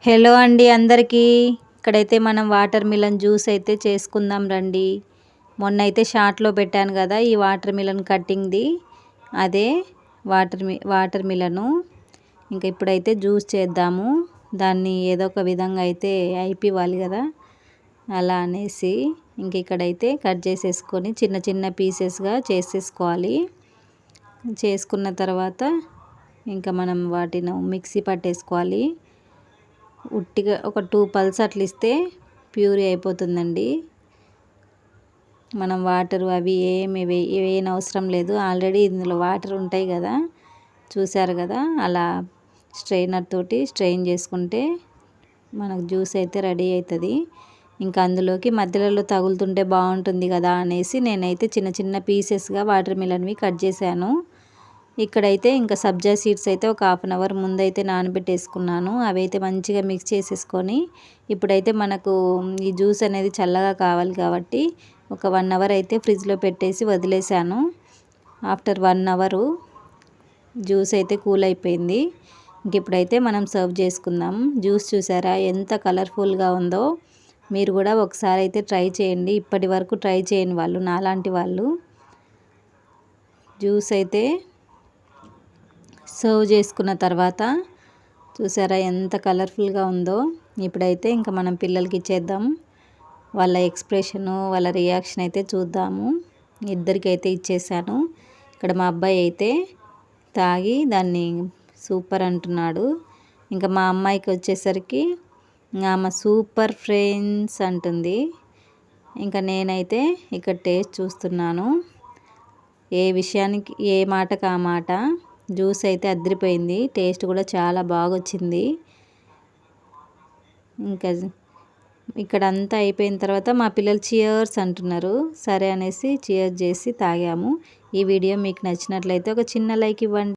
Hello అండి అందరికీ. ఇక్కడైతే మనం వాటర్ మిలన్ జ్యూస్ అయితే చేసుకుందాం రండి. మొన్న అయితే షార్ట్లో పెట్టాను కదా ఈ వాటర్ మిలన్ కట్టింగ్ది, అదే వాటర్ మిలను. ఇంకా ఇప్పుడైతే జ్యూస్ చేద్దాము. దాన్ని ఏదో ఒక విధంగా అయితే అయిపోవాలి కదా, అలా అనేసి ఇంక ఇక్కడైతే కట్ చేసేసుకొని చిన్న చిన్న పీసెస్గా చేసేసుకోవాలి. చేసుకున్న తర్వాత ఇంకా మనం వాటిని మిక్సీ పట్టేసుకోవాలి. ఉట్టిగా ఒక 2 పల్స్ అట్లా ఇస్తే ప్యూరీ అయిపోతుందండి. మనం వాటర్ అవి ఏమి వేయనవసరం లేదు, ఆల్రెడీ ఇందులో వాటర్ ఉంటాయి కదా, చూసారు కదా. అలా స్ట్రైనర్ తోటి స్ట్రెయిన్ చేసుకుంటే మనకు జ్యూస్ అయితే రెడీ అవుతుంది. ఇంకా అందులోకి మధ్యలో తగులుతుంటే బాగుంటుంది కదా అనేసి నేనైతే చిన్న చిన్న పీసెస్గా వాటర్ మిలన్వి కట్ చేశాను. ఇక్కడైతే ఇంకా సబ్జా సీడ్స్ అయితే ఒక 1/2 అవర్ ముందైతే నానబెట్టేసుకున్నాను. అవి అయితే మంచిగా మిక్స్ చేసేసుకొని ఇప్పుడైతే మనకు ఈ జ్యూస్ అనేది చల్లగా కావాలి కాబట్టి ఒక 1 అవర్ అయితే ఫ్రిడ్జ్లో పెట్టేసి వదిలేసాను. ఆఫ్టర్ 1 అవరు జ్యూస్ అయితే కూల్ అయిపోయింది. ఇంక ఇప్పుడైతే మనం సర్వ్ చేసుకుందాం. జ్యూస్ చూసారా ఎంత కలర్ఫుల్గా ఉందో. మీరు కూడా ఒకసారి అయితే ట్రై చేయండి, ఇప్పటి వరకు ట్రై చేయని వాళ్ళు, నాలాంటి వాళ్ళు. జ్యూస్ అయితే సర్వ్ చేసుకున్న తర్వాత చూసారా ఎంత కలర్ఫుల్గా ఉందో. ఇప్పుడైతే ఇంకా మనం పిల్లలకి ఇచ్చేద్దాం. వాళ్ళ ఎక్స్ప్రెషను, వాళ్ళ రియాక్షన్ అయితే చూద్దాము. ఇద్దరికైతే ఇచ్చేసాను. ఇక్కడ మా అబ్బాయి అయితే తాగి దాన్ని సూపర్ అంటున్నాడు. ఇంకా మా అమ్మాయికి వచ్చేసరికి ఆమె సూపర్ ఫ్రెండ్స్ అంటుంది. ఇంకా నేనైతే ఇక్కడ టేస్ట్ చూస్తున్నాను. ఏ విషయానికి ఏ మాటకు ఆ మాట. జ్యూస్ అయితే అదిరిపోయింది, టేస్ట్ కూడా చాలా బాగా వచ్చింది. ఇంకా ఇక్కడ అంతా అయిపోయిన తర్వాత మా పిల్లలు చియర్స్ అంటున్నారు. సరే అనేసి చియర్స్ చేసి తాగాము. ఈ వీడియో మీకు నచ్చినట్లయితే ఒక చిన్న లైక్ ఇవ్వండి.